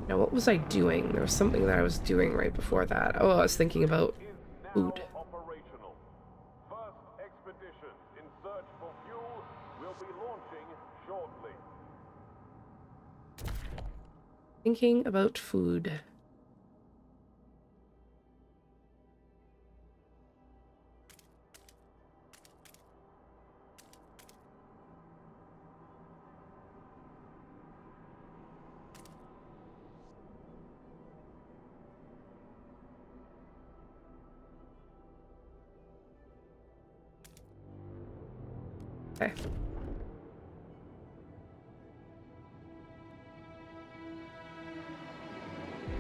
Now, what was I doing? There was something that I was doing right before that. Oh, I was thinking about food. Operational. First expedition in search for fuel will be launching shortly. Thinking about food. Okay.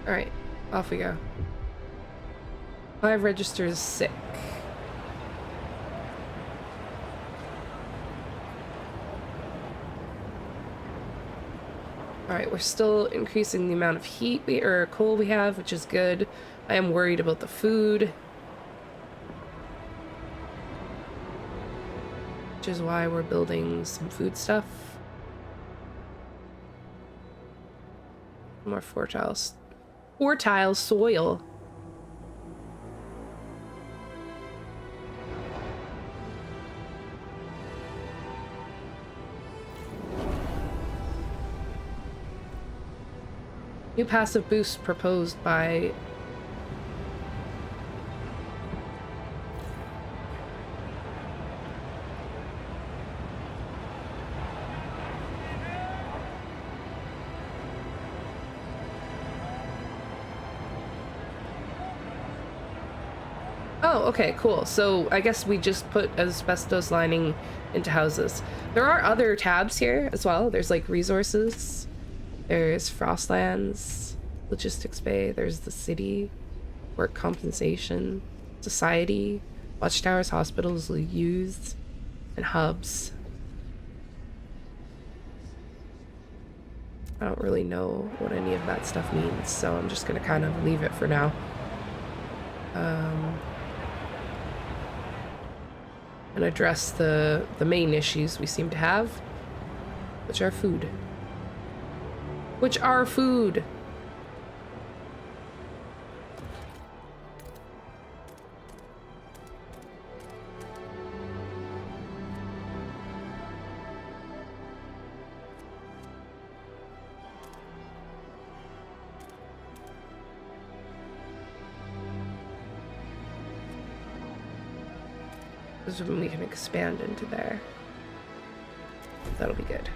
Alright, off we go. 5 registers sick. Alright, we're still increasing the amount of heat or coal we have, which is good. I am worried about the food. Which is why we're building some food stuff. More fertile soil. New passive boost proposed by Oh, okay, cool. So I guess we just put asbestos lining into houses. There are other tabs here as well. There's like resources. There's Frostlands, Logistics Bay. There's the city, work compensation, society, watchtowers, hospitals, youths, and hubs. I don't really know what any of that stuff means, so I'm just gonna kind of leave it for now. And address the main issues we seem to have, which are food. Which are food. This is when we can expand into there. That'll be good.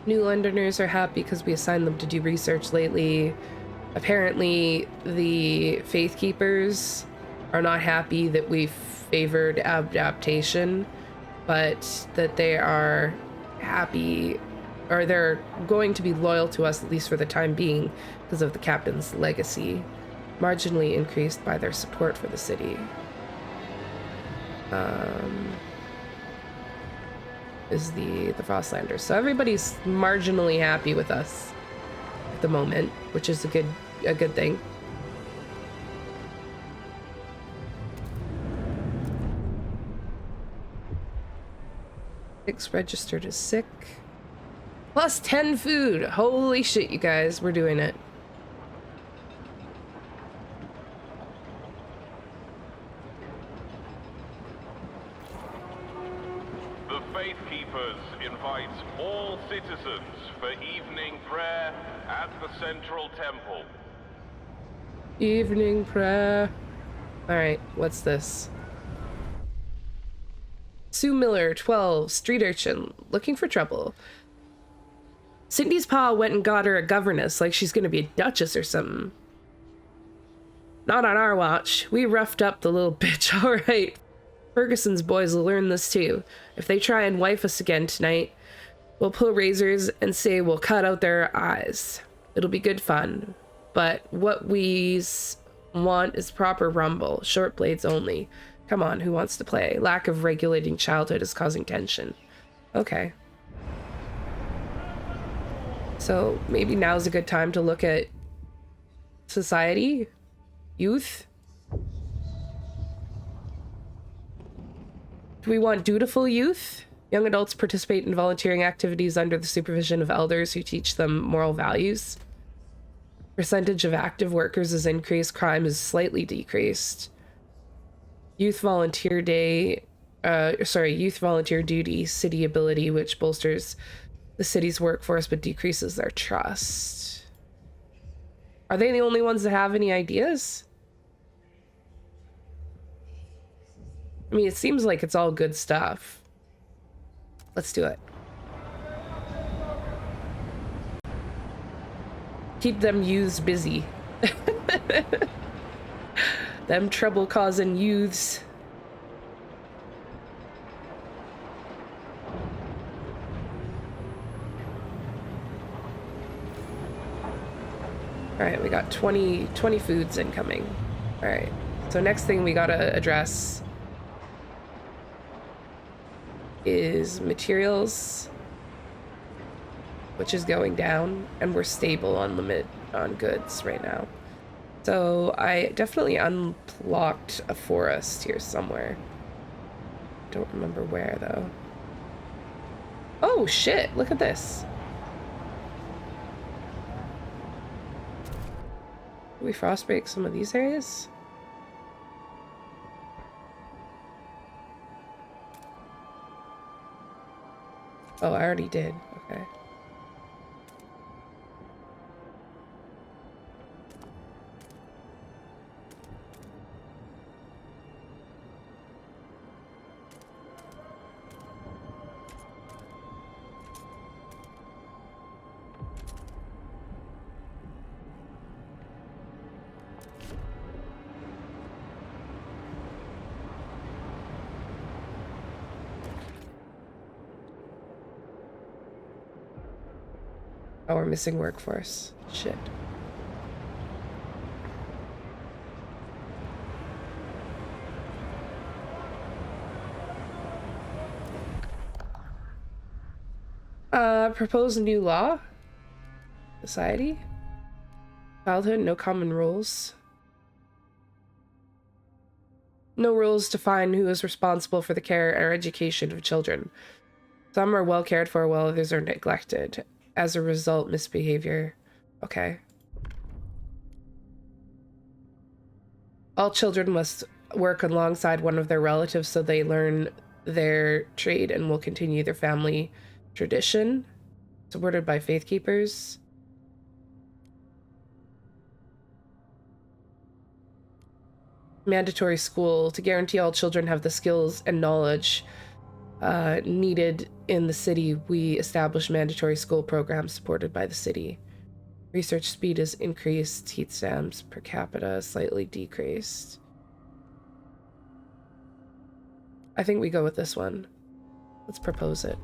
New Londoners are happy because we assigned them to do research lately. Apparently, the Faith Keepers are not happy that we favored adaptation, but that they are happy, or they're going to be loyal to us, at least for the time being, because of the captain's legacy, marginally increased by their support for the city. Is the Frostlanders. So everybody's marginally happy with us at the moment, which is a good thing. Six registered as sick. Plus 10 food. Holy shit, you guys, we're doing it. The Faith Keepers invite all citizens for evening prayer at the Central Temple. Evening prayer. Alright, what's this? Sue Miller, 12, street urchin, looking for trouble. Cindy's pa went and got her a governess like she's gonna be a duchess or something. Not on our watch. We roughed up the little bitch, alright. Ferguson's boys will learn this too. If they try and wife us again tonight, we'll pull razors and say we'll cut out their eyes. It'll be good fun. But what we want is proper rumble, short blades only. Come on, who wants to play? Lack of regulating childhood is causing tension. Okay. So maybe now's a good time to look at society, youth. Do we want dutiful youth? Young adults participate in volunteering activities under the supervision of elders who teach them moral values. Percentage of active workers is increased, crime is slightly decreased. Youth volunteer day, youth volunteer duty, city ability, which bolsters the city's workforce but decreases their trust. Are they the only ones that have any ideas? I mean, it seems like it's all good stuff. Let's do it. Keep them youths busy. Them trouble-causing youths. All right, we got 20 foods incoming. All right, so next thing we gotta address is materials, which is going down, and we're stable on limit on goods right now. So I definitely unlocked a forest here somewhere. Don't remember where though. Oh shit, look at this. Do we frostbreak some of these areas? Oh, I already did. Okay. Oh, we're missing workforce. Shit. Propose new law? Society? Childhood, no common rules. No rules define who is responsible for the care or education of children. Some are well cared for while others are neglected. As a result, misbehavior. Okay. All children must work alongside one of their relatives so they learn their trade and will continue their family tradition. Supported by faith keepers. Mandatory school to guarantee all children have the skills and knowledge needed in the city. We establish mandatory school programs supported by the city. Research speed is increased. Heat stamps per capita slightly decreased. I think we go with this one. Let's propose it.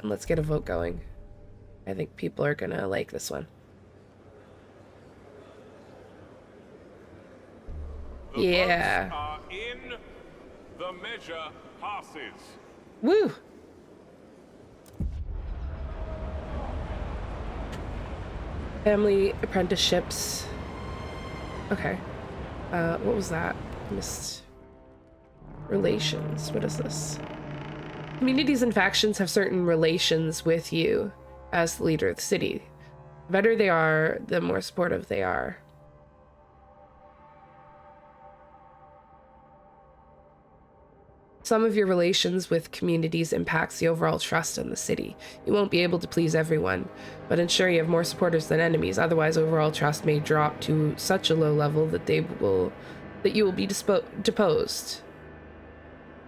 And let's get a vote going. I think people are gonna like this one. The Yeah. votes are in. The measure passes. Woo! Family apprenticeships. Okay. What was that? Missed. Relations. What is this? Communities and factions have certain relations with you as the leader of the city. The better they are, the more supportive they are. Some of your relations with communities impacts the overall trust in the city. You won't be able to please everyone, but ensure you have more supporters than enemies. Otherwise, overall trust may drop to such a low level that you will be deposed.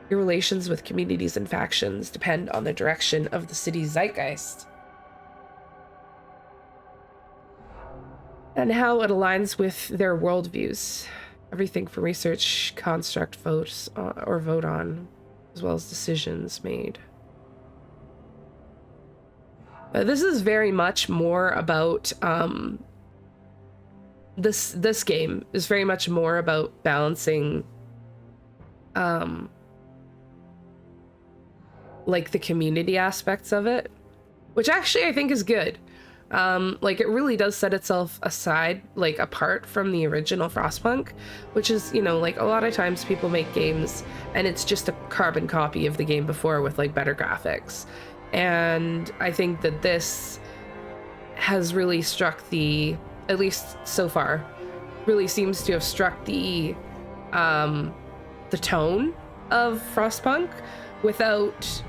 Your relations with communities and factions depend on the direction of the city's zeitgeist and how it aligns with their worldviews. Everything from research, construct, votes, or vote on, as well as decisions made. This is very much more about this game is very much more about balancing like the community aspects of it, which actually I think is good. Like it really does set itself aside, like apart from the original Frostpunk, which is, you know, like a lot of times people make games and it's just a carbon copy of the game before with like better graphics. And I think that this has really struck the, at least so far, really seems to have struck the tone of Frostpunk without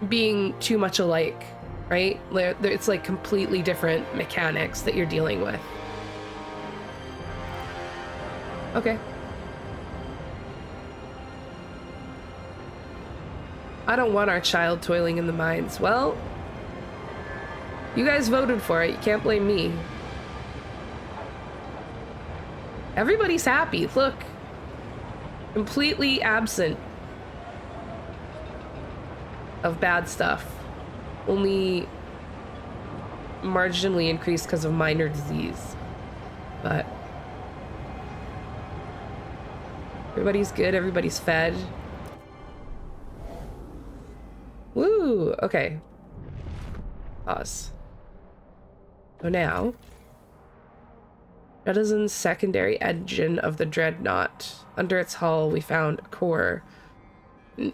being too much alike, right? It's like completely different mechanics that you're dealing with. Okay. I don't want our child toiling in the mines. Well, you guys voted for it. You can't blame me. Everybody's happy. Look. Completely absent of bad stuff. Only marginally increased because of minor disease. But everybody's good. Everybody's fed. Woo! Okay. Pause. So now, Jettison's secondary engine of the Dreadnought. Under its hull, we found a core. An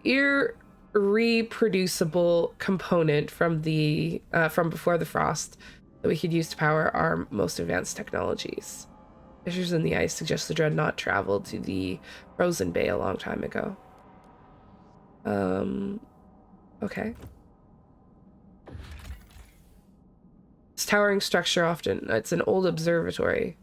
irreproducible component from the from before the frost that we could use to power our most advanced technologies. Fissures in the ice suggest the Dreadnought traveled to the frozen bay a long time ago. Okay. This towering structure it's an old observatory.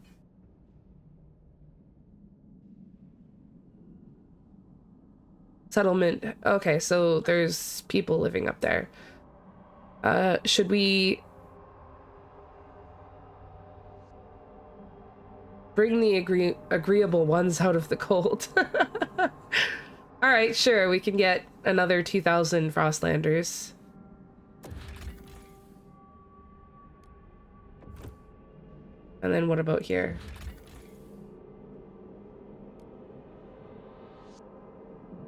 Settlement. Okay, so there's people living up there. Should we bring the agreeable ones out of the cold? All right, sure. We can get another 2,000 Frostlanders. And then what about here?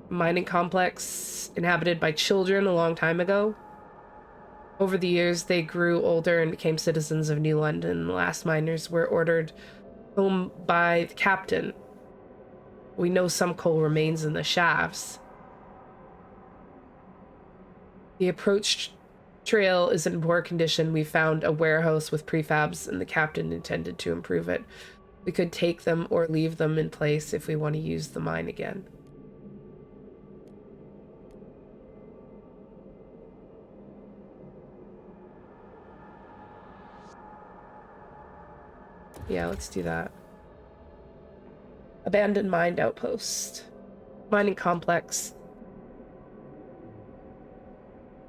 Mining complex inhabited by children a long time ago. Over the years, they grew older and became citizens of New London. The last miners were ordered home by the captain. We know some coal remains in the shafts. The approach trail is in poor condition. We found a warehouse with prefabs and the captain intended to improve it. We could take them or leave them in place if we want to use the mine again. Yeah, let's do that. Abandoned mine outpost. Mining complex.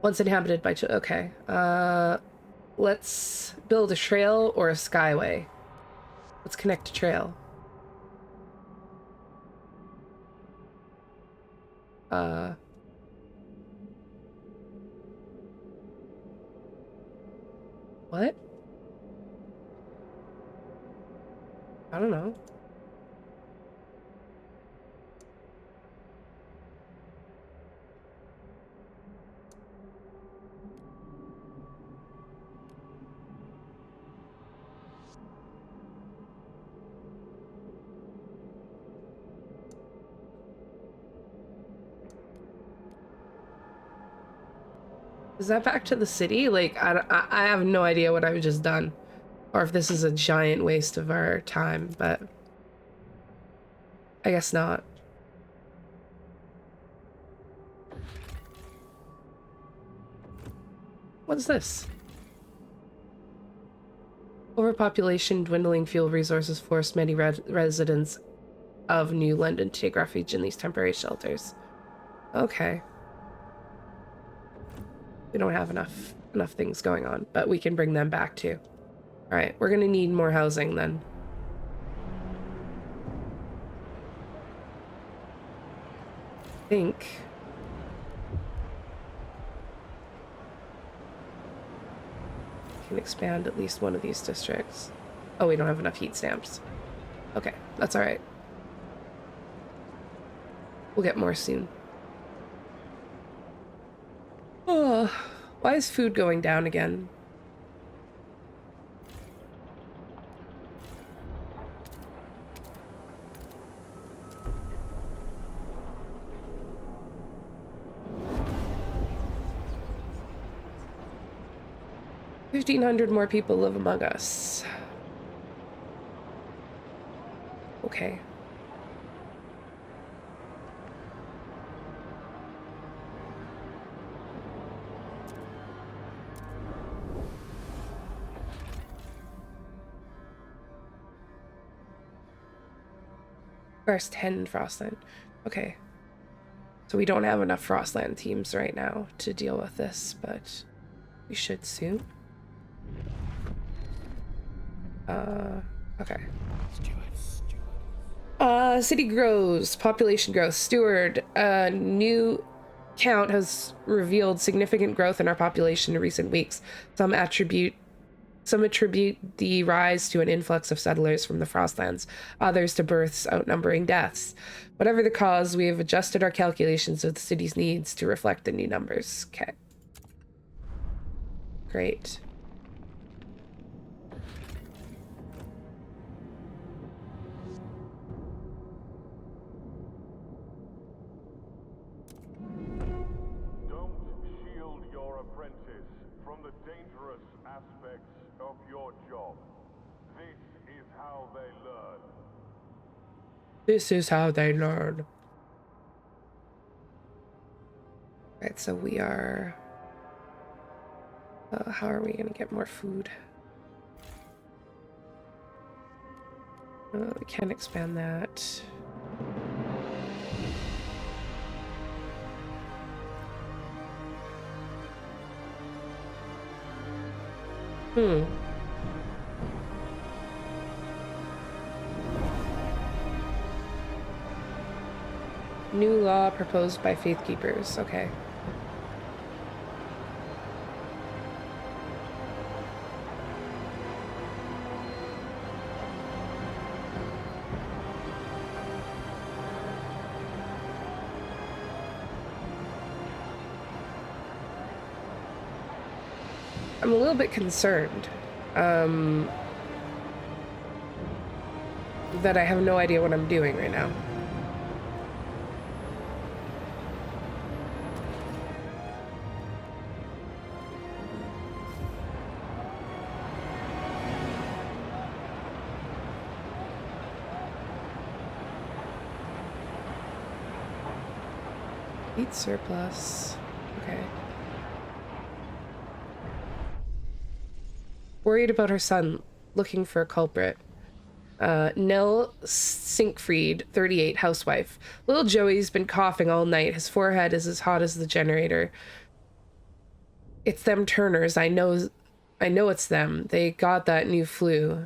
Once inhabited by... Okay. Let's build a trail or a skyway. Let's connect a trail. What? I don't know. Is that back to the city? Like, I have no idea what I've just done. Or if this is a giant waste of our time, but I guess not. What's this? Overpopulation, dwindling fuel resources forced many residents of New London to take refuge in these temporary shelters. Okay. We don't have enough things going on, but we can bring them back too. All right, we're gonna need more housing then. I think. can expand at least one of these districts. Oh, we don't have enough heat stamps. Okay, that's all right. We'll get more soon. Oh, why is food going down again? $1,500 more people live among us. Okay. First 10 Frostland. Okay. So we don't have enough Frostland teams right now to deal with this, but we should soon. Okay. City grows, population growth. Steward, new count has revealed significant growth in our population in recent weeks. Some attribute the rise to an influx of settlers from the Frostlands, others to births outnumbering deaths. Whatever the cause, we have adjusted our calculations of the city's needs to reflect the new numbers. Okay. Great. This is how they learn. Right, so we are... how are we gonna get more food? We can't expand that. New law proposed by Faith Keepers. Okay. I'm a little bit concerned that I have no idea what I'm doing right now. Eat surplus. Okay. Worried about her son, looking for a culprit. Nell Sinkfried, 38, housewife. Little Joey's been coughing all night. His forehead is as hot as the generator. It's them Turners. I know it's them. They got that new flu.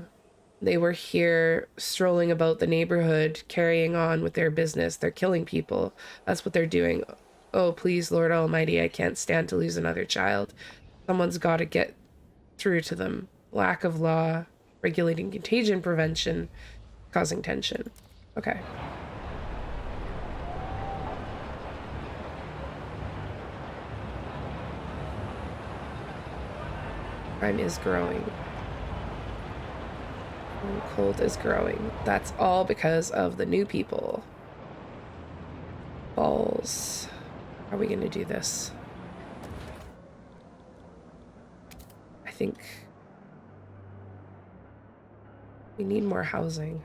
They were here strolling about the neighborhood, carrying on with their business. They're killing people. That's what they're doing. Oh, please, Lord Almighty, I can't stand to lose another child. Someone's got to get through to them. Lack of law, regulating contagion prevention, causing tension. Okay. Crime is growing. Cold is growing. That's all because of the new people. Balls. How are we going to do this? I think we need more housing.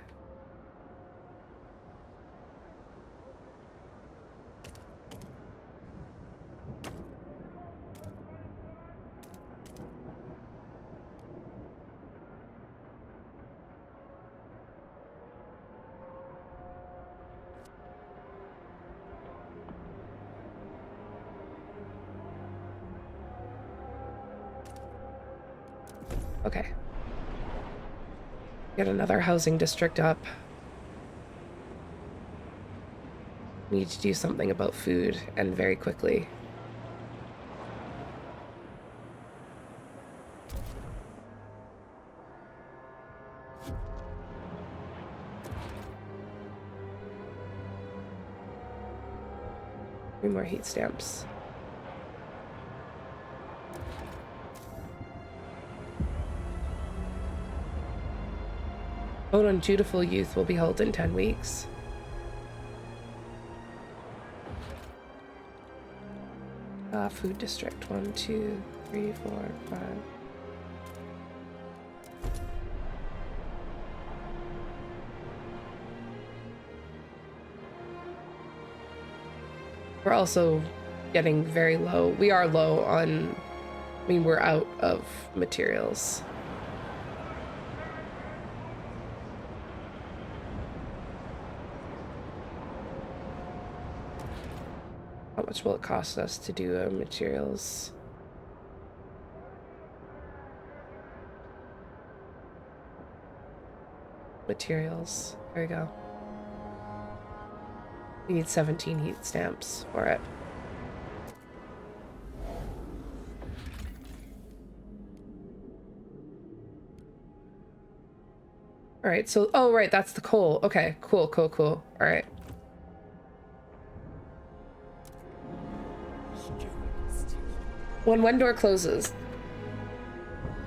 Okay. Get another housing district up. Need to do something about food, and very quickly. 3 more heat stamps. Vote on dutiful youth will be held in 10 weeks. Food district. 1, 2, 3, 4, 5. We're also getting very low. We are low on, I mean, we're out of materials. How much will it cost us to do materials? Materials. There we go. We need 17 heat stamps for it. All right, so, oh, right, that's the coal. Okay, cool, cool, cool. All right. When one door closes,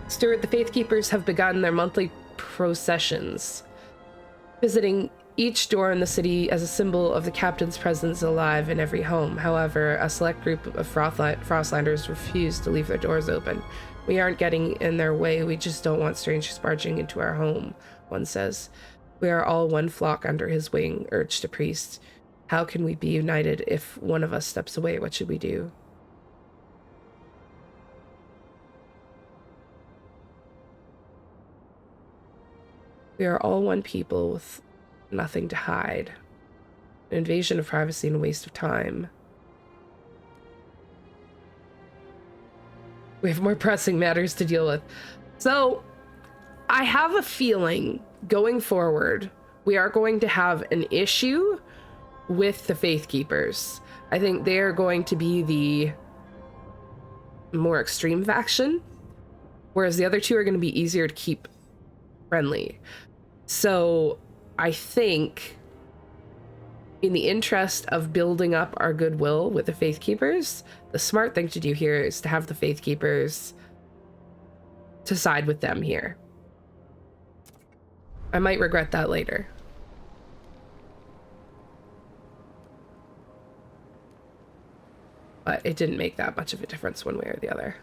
Stuart, the Faith Keepers have begun their monthly processions, visiting each door in the city as a symbol of the captain's presence alive in every home. However, a select group of Frostlanders refuse to leave their doors open. We aren't getting in their way, we just don't want strangers barging into our home, one says. We are all one flock under his wing, urged a priest. How can we be united if one of us steps away? What should we do? We are all one people with nothing to hide. An invasion of privacy and a waste of time. We have more pressing matters to deal with. So, I have a feeling going forward, we are going to have an issue with the Faith Keepers. I think they are going to be the more extreme faction, whereas the other two are going to be easier to keep friendly. So I think in the interest of building up our goodwill with the Faith Keepers, the smart thing to do here is to have the Faith Keepers to side with them here. I might regret that later. But it didn't make that much of a difference one way or the other.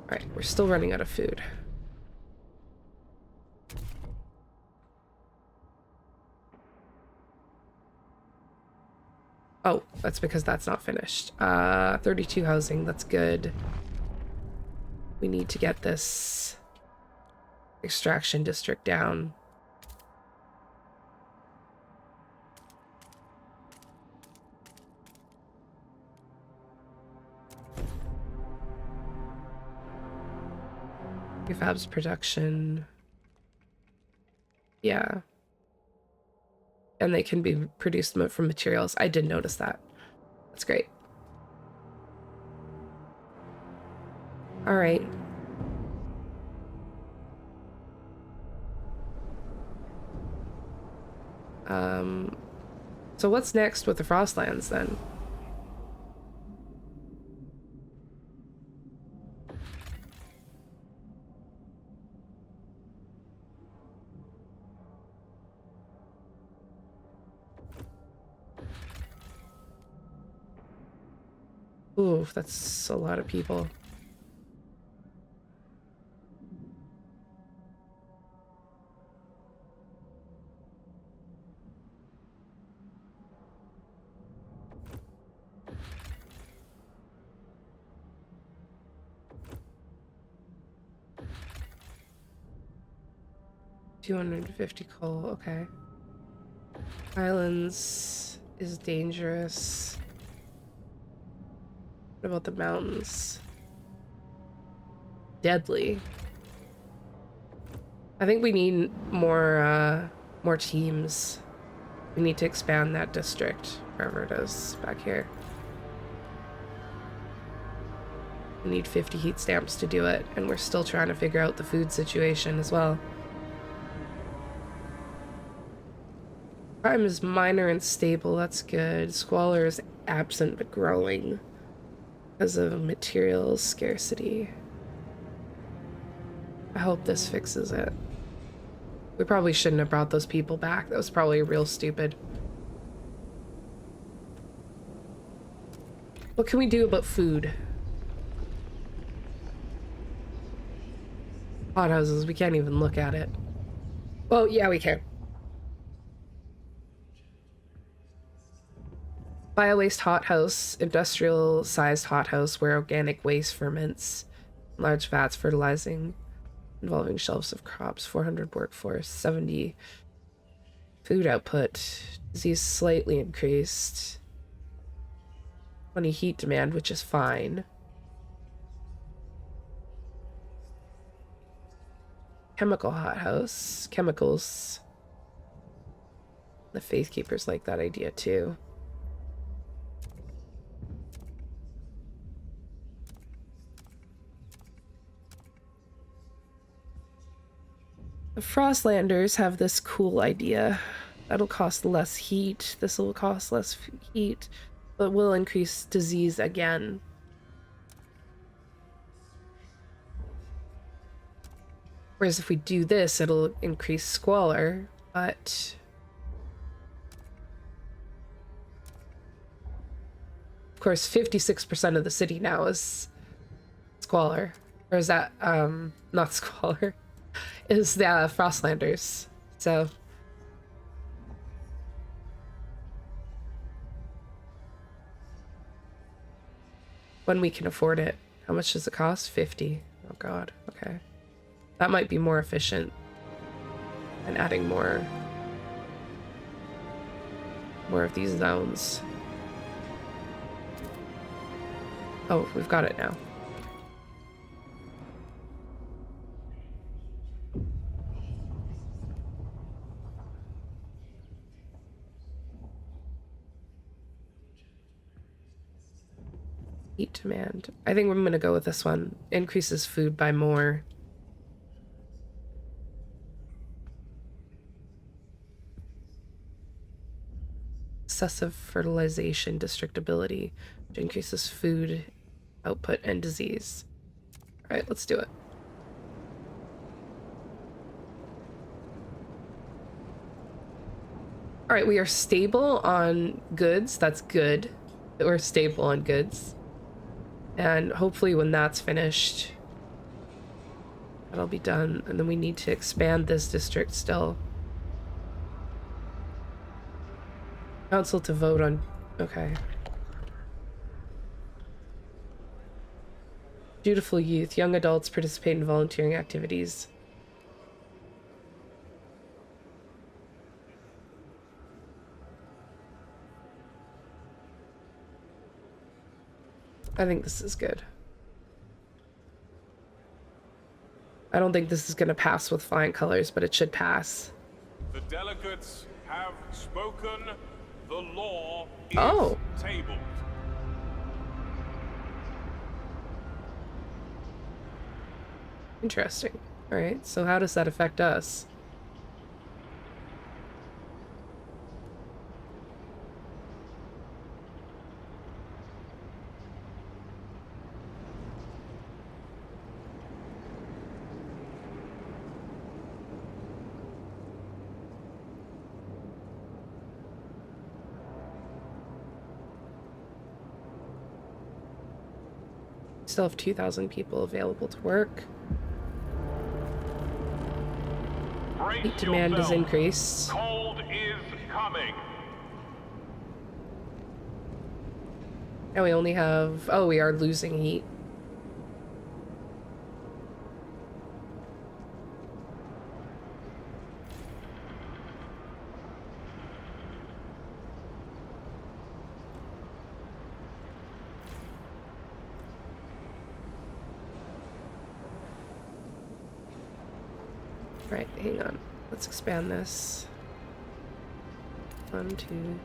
Alright, we're still running out of food. Oh, that's because that's not finished. 32 housing, that's good. We need to get this extraction district down. Prefabs production. Yeah. And they can be produced from materials. I did notice that. That's great. All right. So what's next with the Frostlands then? Ooh, that's a lot of people. $250 coal, okay. Islands is dangerous. What about the mountains? Deadly. I think we need more teams. We need to expand that district, wherever it is back here. We need 50 heat stamps to do it, and we're still trying to figure out the food situation as well. Crime is minor and stable, that's good. Squalor is absent but growing because of material scarcity. I hope this fixes it. We probably shouldn't have brought those people back. That was probably real stupid. What can we do about food? Hothouses, we can't even look at it. Well, yeah, we can. Bio-waste hothouse, industrial-sized hothouse where organic waste ferments, large vats fertilizing, involving shelves of crops, 400 workforce, 70 food output, disease slightly increased, 20 heat demand, which is fine. Chemical hothouse, chemicals. The Faith Keepers like that idea too. The Frostlanders have this cool idea. That'll cost less heat. This will cost less heat, but will increase disease again. Whereas if we do this, it'll increase squalor, but... Of course, 56% of the city now is squalor. Or is that, not squalor? Is the Frostlanders. So... when we can afford it. How much does it cost? 50. Oh god, okay. That might be more efficient than adding more of these zones. Oh, we've got it now. Heat demand. I think I'm gonna go with this one. Increases food by more. Excessive fertilization destructibility, which increases food output and disease. Alright, let's do it. Alright, we are stable on goods. That's good that we're stable on goods. And hopefully when that's finished, that'll be done. And then we need to expand this district still. Council to vote on... okay. Dutiful youth. Young adults participate in volunteering activities. I think this is good. I don't think this is gonna pass with flying colors, but it should pass. The delegates have spoken. The law is tabled. Interesting. Alright, so how does that affect us? Still have 2,000 people available to work. Heat demand is increased. Cold is coming. And we only have... oh, we are losing heat. Right, hang on. Let's expand this. 1, 2.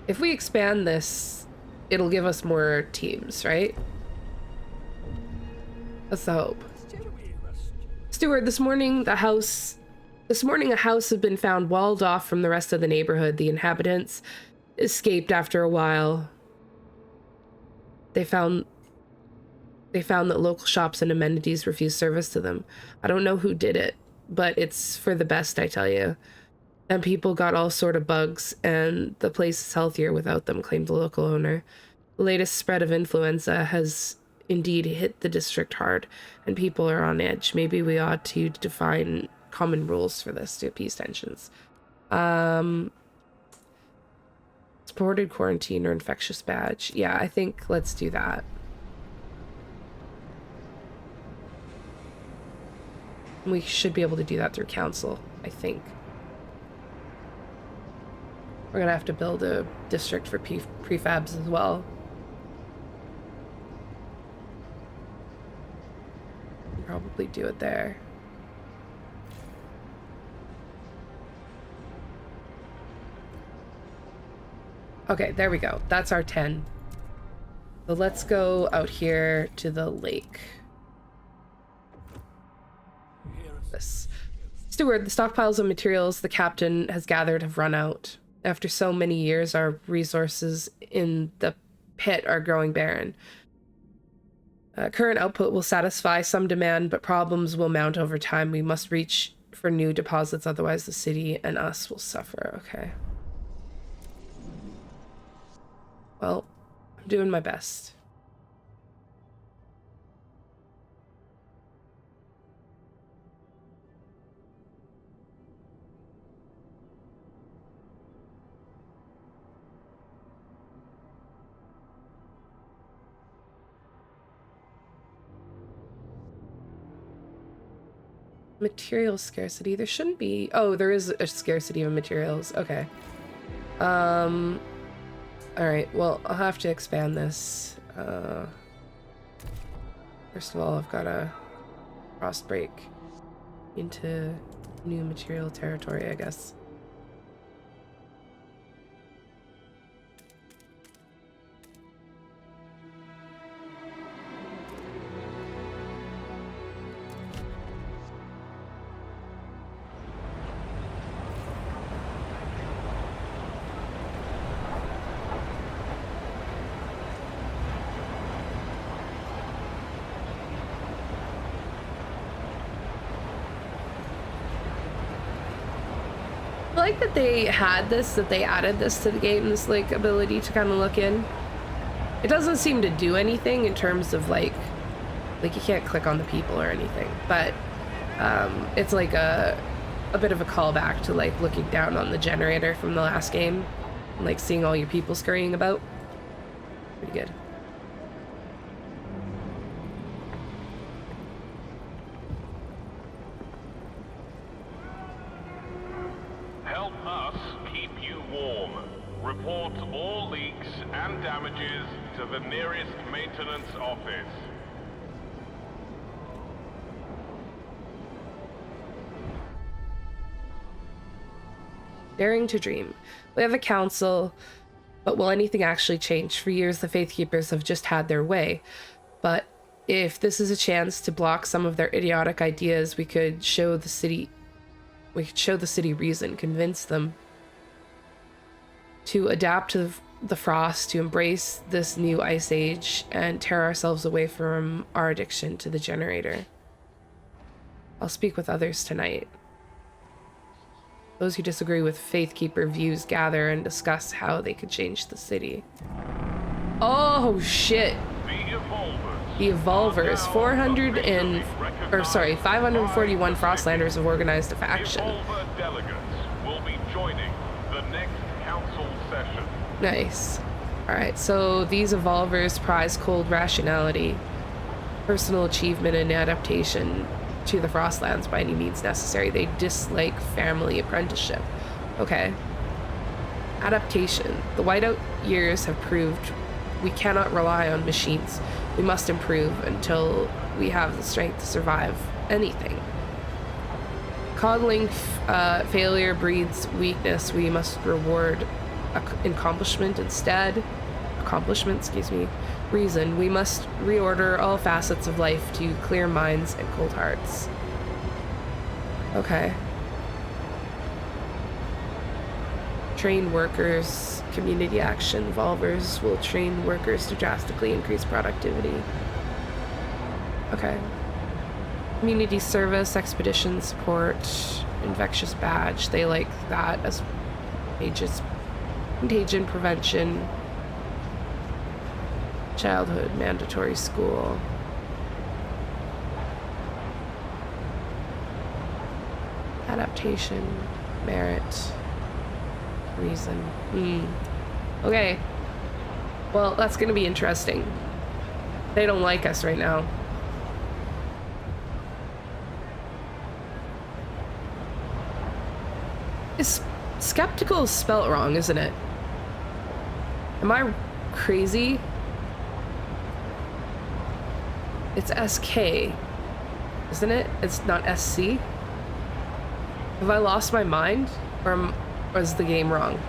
If we expand this, it'll give us more teams, right? That's the hope. Steward, this morning the house This morning, a house had been found walled off from the rest of the neighborhood. The inhabitants escaped after a while. They found that local shops and amenities refused service to them. I don't know who did it, but it's for the best, I tell you. And people got all sort of bugs, and the place is healthier without them, claimed the local owner. The latest spread of influenza has indeed hit the district hard, and people are on edge. Maybe we ought to define common rules for this to appease tensions. Supported quarantine or infectious badge. Yeah, I think let's do that. We should be able to do that through council, I think. We're gonna have to build a district for prefabs as well. Probably do it there. Okay, there we go. That's our 10. So let's go out here to the lake. This. Steward, the stockpiles of materials the captain has gathered have run out. After so many years, our resources in the pit are growing barren. Current output will satisfy some demand, but problems will mount over time. We must reach for new deposits, otherwise the city and us will suffer. Okay. Well, I'm doing my best. Material scarcity. There shouldn't be. Oh, there is a scarcity of materials. Okay. All right. Well, I'll have to expand this. First of all, I've got to cross break into new material territory, I guess. I like that they had this, that they added this to the game, this like ability to kind of look in. It doesn't seem to do anything in terms of like you can't click on the people or anything, but it's like a bit of a callback to like looking down on the generator from the last game and like seeing all your people scurrying about. Pretty good. Report all leaks and damages to the nearest maintenance office. Daring to dream. We have a council, but will anything actually change? For years, the Faith Keepers have just had their way. But if this is a chance to block some of their idiotic ideas, we could show the city reason, convince them to adapt to the frost, to embrace this new ice age, and tear ourselves away from our addiction to the generator. I'll speak with others tonight. Those who disagree with Faithkeeper views gather and discuss how they could change the city. Oh shit! The Evolvers. 541 Frostlanders have organized a faction. Evolver delegates will be joining the next council session. Nice. Alright, so these Evolvers prize cold rationality, personal achievement, and adaptation to the Frostlands by any means necessary. They dislike family apprenticeship. Okay. Adaptation. The whiteout years have proved we cannot rely on machines. We must improve until we have the strength to survive anything. Coddling failure breeds weakness. We must reward accomplishment instead. Reason. We must reorder all facets of life to clear minds and cold hearts. Okay. Train workers. Community action. Volvers will train workers to drastically increase productivity. Okay. Community service, expedition support, infectious badge. They like that as contagion prevention. Childhood mandatory school. Adaptation, merit, reason. Okay. Well, that's gonna be interesting. They don't like us right now. Is skeptical spelt wrong, isn't it? Am I crazy? It's SK, isn't it? It's not SC? Have I lost my mind? Or is the game wrong?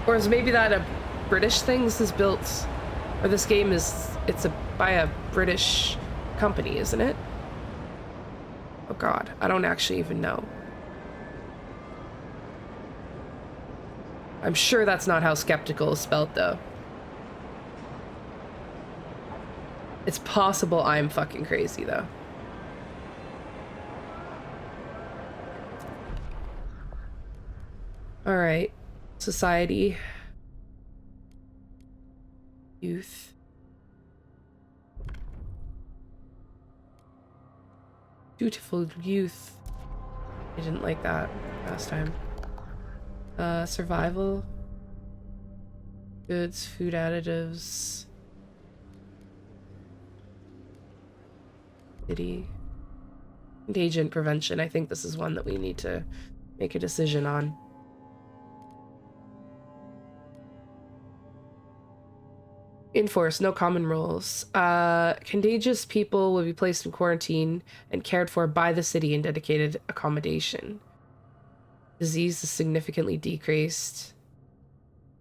Or is maybe that a British thing? This is built, or this game is, by a British company, isn't it? Oh god, I don't actually even know. I'm sure that's not how skeptical is spelled, though. It's possible I'm fucking crazy, though. Alright. Society. Youth. Dutiful youth. I didn't like that last time. Survival. Goods, food additives. City. Contagion prevention. I think this is one that we need to make a decision on. Enforce, no common rules. Contagious people will be placed in quarantine and cared for by the city in dedicated accommodation. Disease is significantly decreased.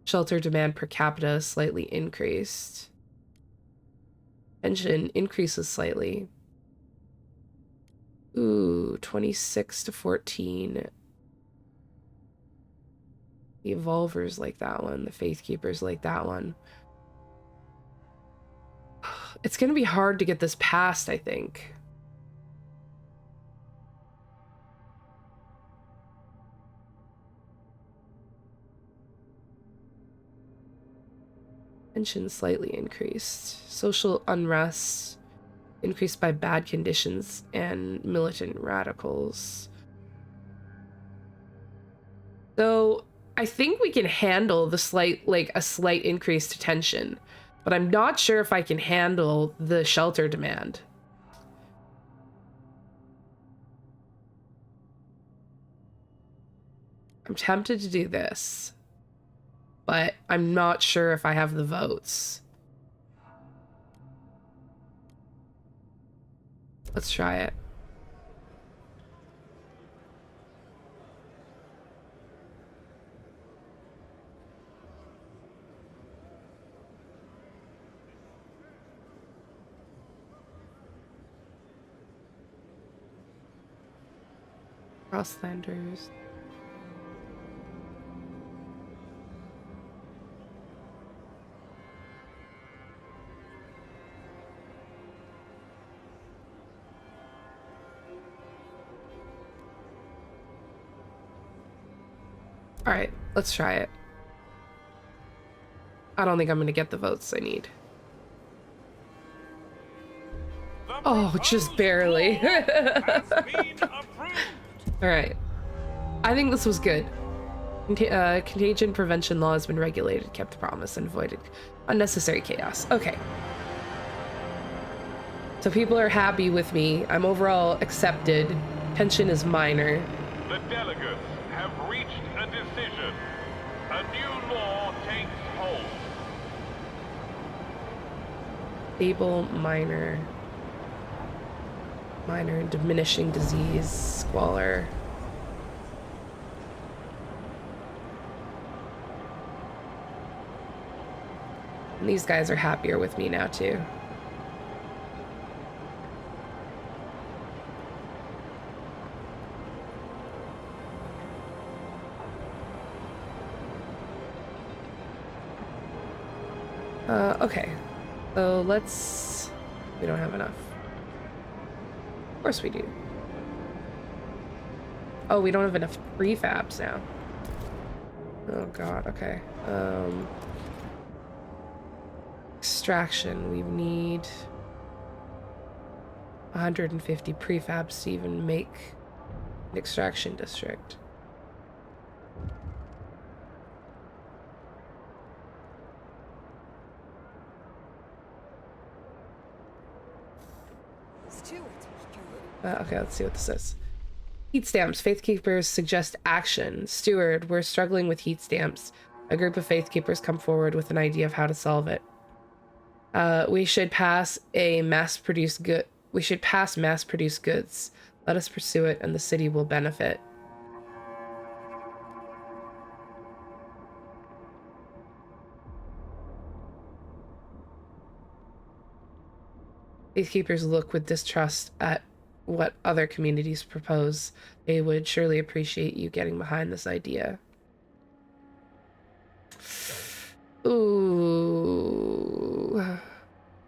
Shelter demand per capita slightly increased. Pension increases slightly. Ooh, 26 to 14. The Evolvers like that one. The Faith Keepers like that one. It's gonna be hard to get this passed, I think. Tension slightly increased. Social unrest increased by bad conditions and militant radicals. So I think we can handle the a slight increase to tension, but I'm not sure if I can handle the shelter demand. I'm tempted to do this, but I'm not sure if I have the votes. Let's try it. Crosslanders. All right, let's try it. I don't think I'm gonna get the votes I need. Oh, just barely. All right. I think this was good. Contagion prevention law has been regulated, kept the promise, and avoided unnecessary chaos. Okay. So people are happy with me. I'm overall accepted. Tension is minor. The delegates have reached a decision. A new law takes hold. Stable, minor. Minor, diminishing disease, squalor. And these guys are happier with me now, too. Okay. So let's... We don't have enough. Of course we do. Oh, we don't have enough prefabs now. Oh god, okay. Extraction, we need 150 prefabs to even make an extraction district. Okay, let's see what this is. Heat stamps. Faith keepers suggest action. Steward, we're struggling with heat stamps. A group of faith keepers come forward with an idea of how to solve it. We should pass mass-produced goods. Let us pursue it, and the city will benefit. Faith keepers look with distrust at what other communities propose. They would surely appreciate you getting behind this idea. Ooh.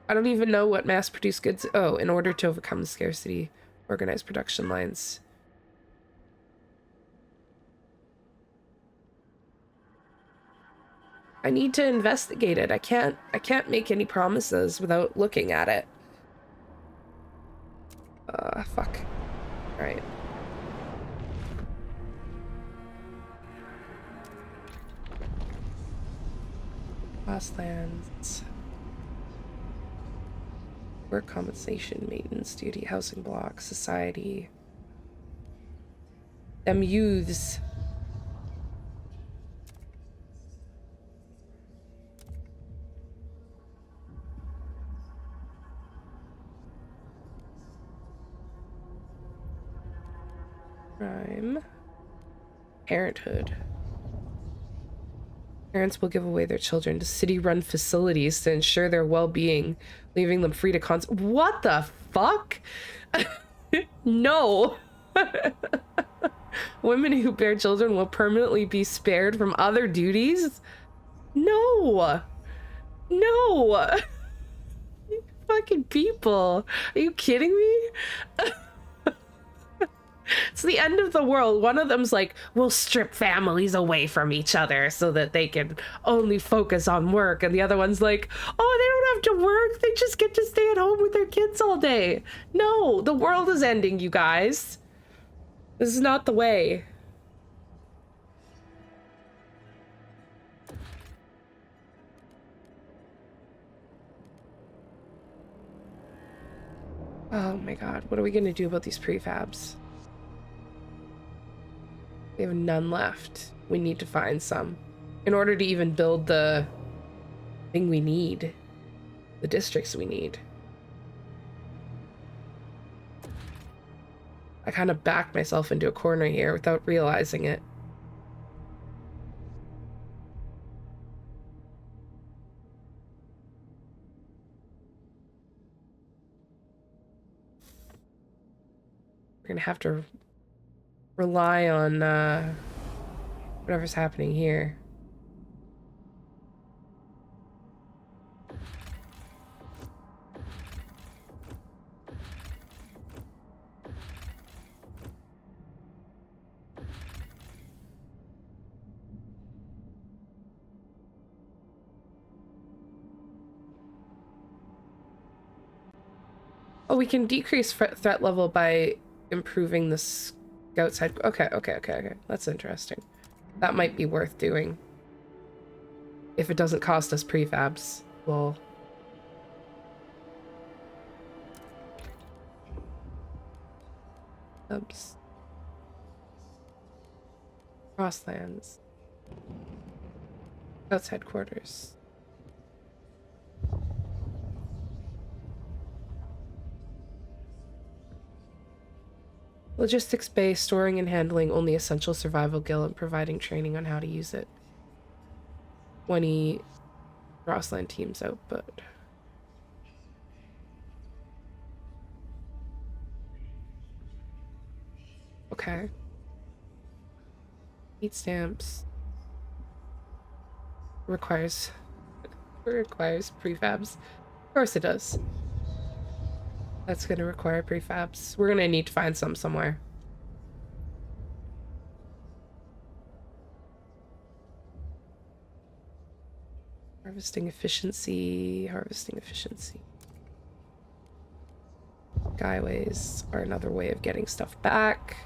I don't even know what mass-produced goods... Oh, in order to overcome the scarcity, organize production lines. I need to investigate it. I can't make any promises without looking at it. Fuck. All right. Grasslands. Work compensation, maintenance duty, housing block, society. Them youths. Crime. Parenthood. Parents will give away their children to city-run facilities to ensure their well-being, leaving them free to What the fuck? No. Women who bear children will permanently be spared from other duties? No. No. You fucking people. Are you kidding me? It's the end of the world. One of them's like, we'll strip families away from each other so that they can only focus on work. And the other one's like, oh, they don't have to work. They just get to stay at home with their kids all day. No, the world is ending, you guys. This is not the way. Oh my god, what are we gonna do about these prefabs? We have none left. We need to find some in order to even build the thing we need, the districts we need. I kind of backed myself into a corner here without realizing it. We're gonna have to rely on whatever's happening here. Oh, we can decrease threat level by improving the scout side. Okay. That's interesting. That might be worth doing. If it doesn't cost us prefabs, we'll... Oops. Crosslands. Scouts headquarters. Logistics bay, storing and handling only essential survival gear and providing training on how to use it. 20 Crossland teams output. Okay. Heat stamps. Requires It requires prefabs. Of course it does. That's gonna require prefabs. We're gonna need to find some somewhere. Harvesting efficiency, harvesting efficiency. Skyways are another way of getting stuff back.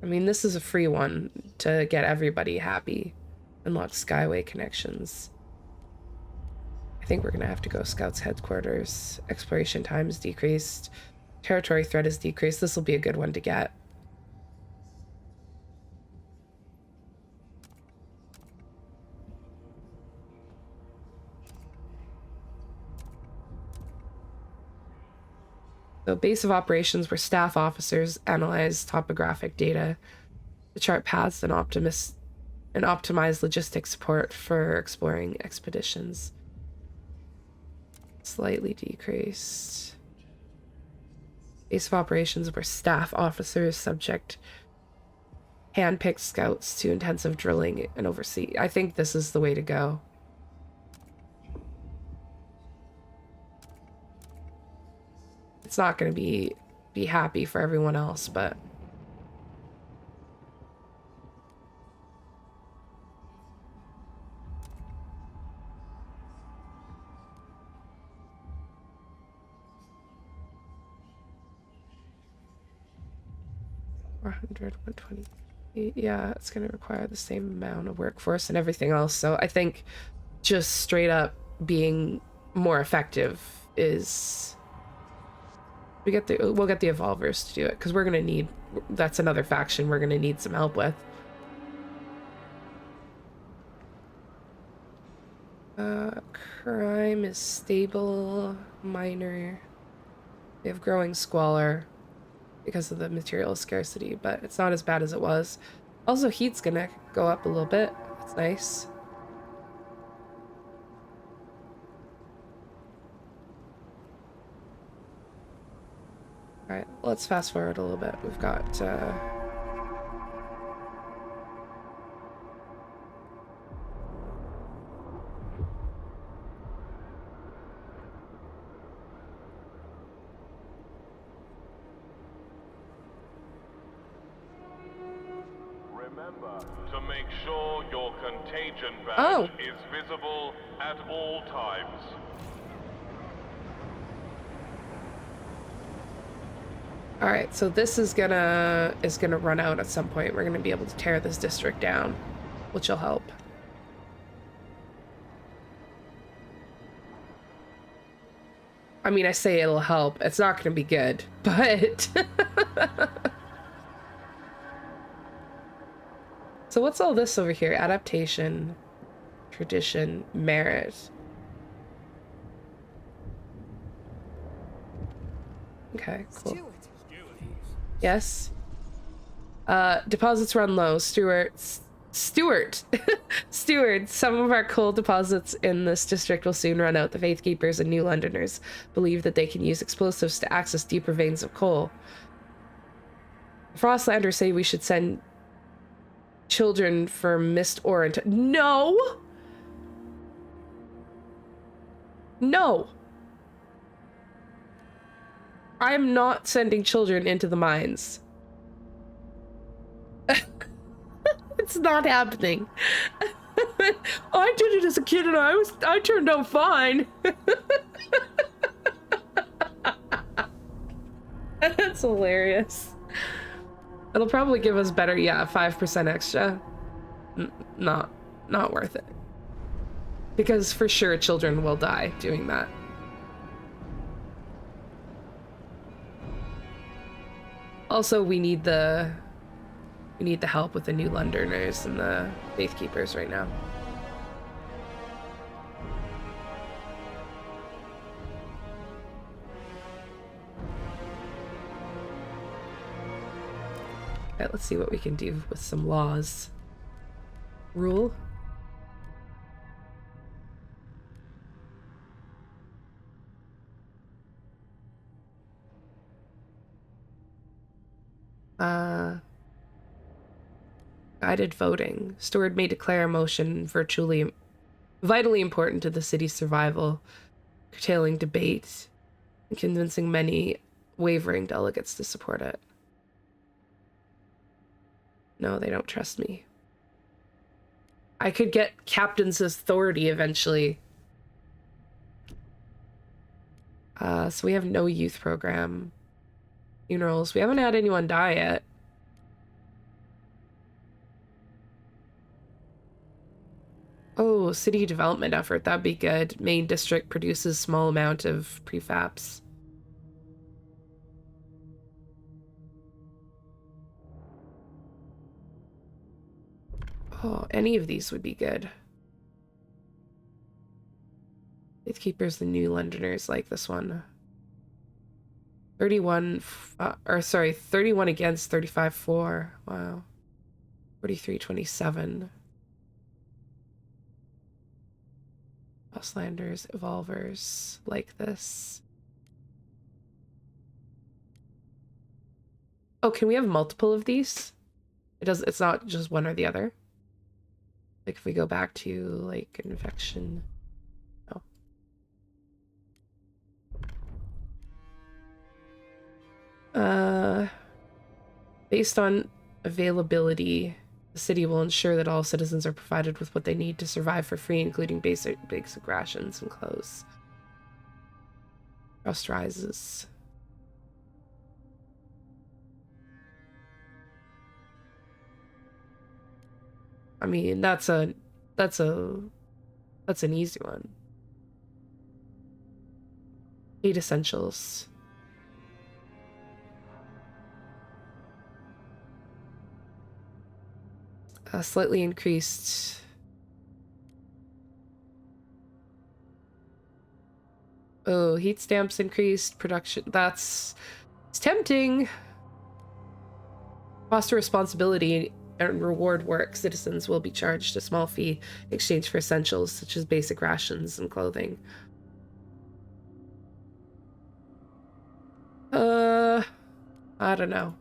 I mean, this is a free one to get everybody happy. Unlock Skyway connections. I think we're gonna have to go Scouts headquarters. Exploration time is decreased. Territory threat is decreased. This will be a good one to get. So base of operations where staff officers analyze topographic data to chart paths and optimize logistics support for exploring expeditions. Slightly decreased. Base of operations where staff officers subject hand-picked scouts to intensive drilling and oversee. I think this is the way to go. It's not going to be happy for everyone else, but yeah, it's going to require the same amount of workforce and everything else. So I think just straight up being more effective is we'll get the evolvers to do it, because we're going to need, that's another faction we're going to need some help with. Crime is stable, minor. We have growing squalor because of the material scarcity, but it's not as bad as it was. Also, heat's gonna go up a little bit. That's nice. All right, let's fast forward a little bit. We've got Remember to make sure your contagion badge is visible at all times. all right, so this is gonna run out at some point. We're gonna be able to tear this district down, which will help. I mean, I say it'll help. It's not gonna be good, but so what's all this over here? Adaptation, tradition, merit. Okay, cool. Yes. Deposits run low. Steward. Steward, some of our coal deposits in this district will soon run out. The Faith Keepers and New Londoners believe that they can use explosives to access deeper veins of coal. Frostlanders say we should send children for Mist Orient. No! No! I'm not sending children into the mines. It's not happening. I did it as a kid and I turned out fine. That's hilarious. It'll probably give us better, yeah, 5% extra. Not worth it. Because for sure children will die doing that. Also, we need the help with the New Londoners and the Faith Keepers right now. Alright, let's see what we can do with some laws. Rule. Guided voting. Steward may declare a motion vitally important to the city's survival, curtailing debate and convincing many wavering delegates to support it. No, they don't trust me. I could get captain's authority eventually. So we have no youth program. Funerals. We haven't had anyone die yet. Oh, city development effort. That'd be good. Main district produces small amount of prefabs. Oh, any of these would be good. Faithkeepers, the New Londoners like this one. 31 against, 35 for. Wow. 43-27. Auslanders, Evolvers like this. Oh, can we have multiple of these? It's not just one or the other. Like if we go back to like infection. Based on availability, the city will ensure that all citizens are provided with what they need to survive for free, including basic rations and clothes. Trust rises. I mean, that's an easy one. 8 essentials. Slightly increased. Oh, heat stamps increased production. It's tempting. Foster responsibility and reward work. Citizens will be charged a small fee in exchange for essentials such as basic rations and clothing. I don't know.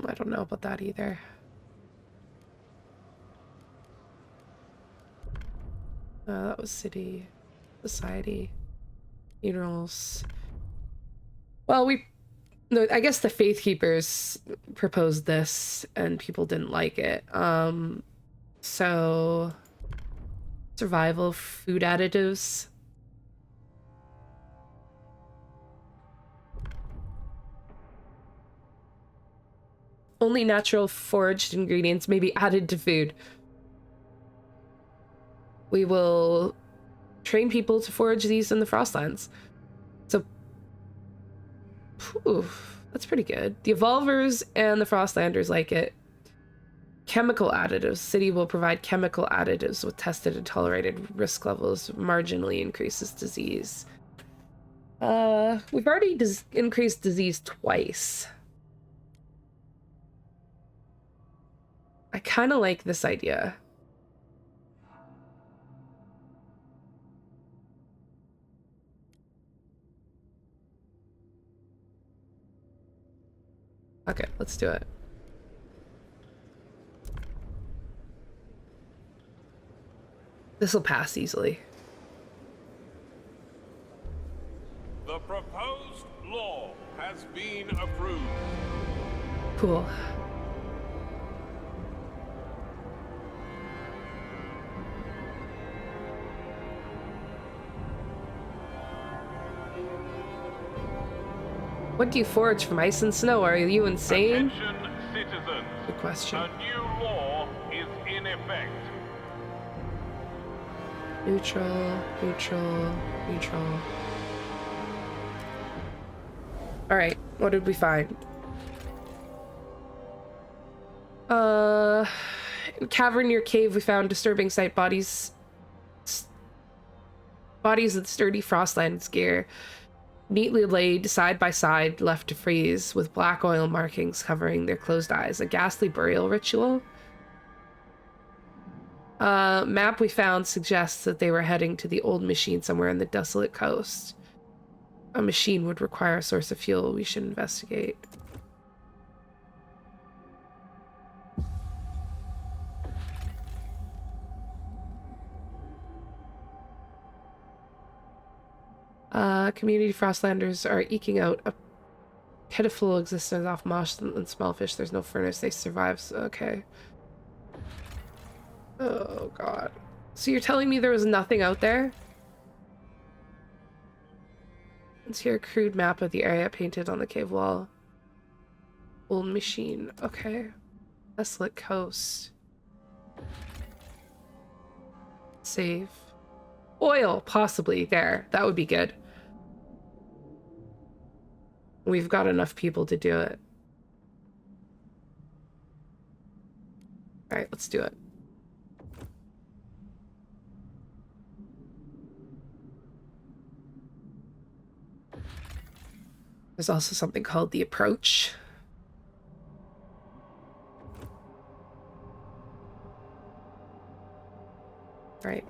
I don't know about that either. That was city, society, funerals. Well, no, I guess the Faith Keepers proposed this and people didn't like it. So survival, food additives. Only natural foraged ingredients may be added to food. We will train people to forage these in the Frostlands. So, that's pretty good. The Evolvers and the Frostlanders like it. Chemical additives. City will provide chemical additives with tested and tolerated risk levels. Marginally increases disease. We've already increased disease twice. I kind of like this idea. Okay, let's do it. This will pass easily. The proposed law has been approved. Cool. What do you forage from ice and snow? Are you insane? Attention, citizens. Good question. A new law is in effect. Neutral, neutral, neutral. Alright, what did we find? In cavern near cave, we found disturbing sight bodies with sturdy Frostlands gear, neatly laid side by side, left to freeze, with black oil markings covering their closed eyes. A ghastly burial ritual? Map we found suggests that they were heading to the old machine somewhere in the desolate coast. A machine would require a source of fuel. We should investigate. Community Frostlanders are eking out a pitiful existence off moss and small fish. There's no furnace. They survive. Okay. Oh, God. So you're telling me there was nothing out there? Let's hear a crude map of the area painted on the cave wall. Old machine. Okay. Desolate coast. Save. Oil, possibly. There. That would be good. We've got enough people to do it. Alright, let's do it. There's also something called the approach. Right.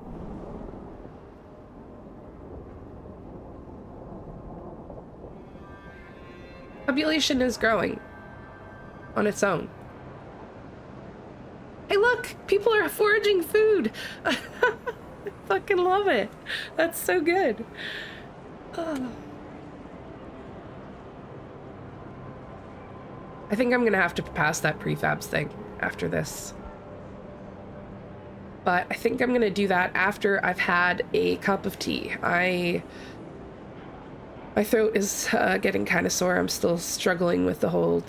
Population is growing on its own. Hey, look! People are foraging food! I fucking love it. That's so good. Oh. I think I'm gonna have to pass that prefabs thing after this. But I think I'm gonna do that after I've had a cup of tea. My throat is getting kind of sore. I'm still struggling with the whole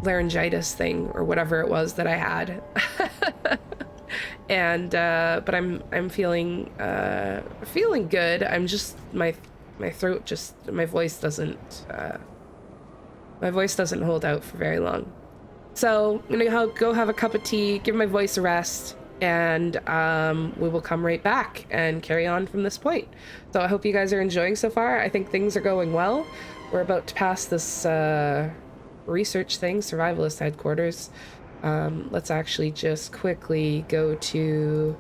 laryngitis thing or whatever it was that I had. And but I'm feeling good. I'm just my throat just my voice doesn't hold out for very long. So I'm gonna go have a cup of tea, give my voice a rest, and we will come right back and carry on from this point. So I hope you guys are enjoying so far. I think things are going well. We're about to pass this research thing, survivalist headquarters. Let's actually just quickly go to...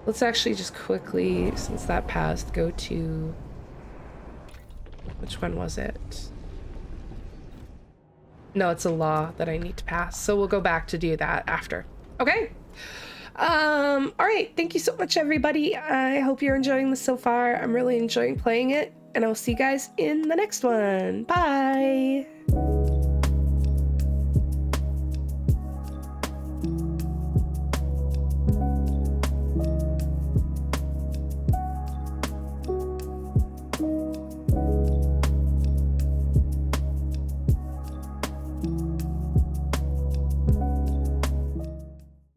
Let's actually just quickly, since that passed, go to... Which one was it? No, it's a law that I need to pass. So we'll go back to do that after. Okay? All right. Thank you so much, everybody. I hope you're enjoying this so far. I'm really enjoying playing it. And I'll see you guys in the next one. Bye!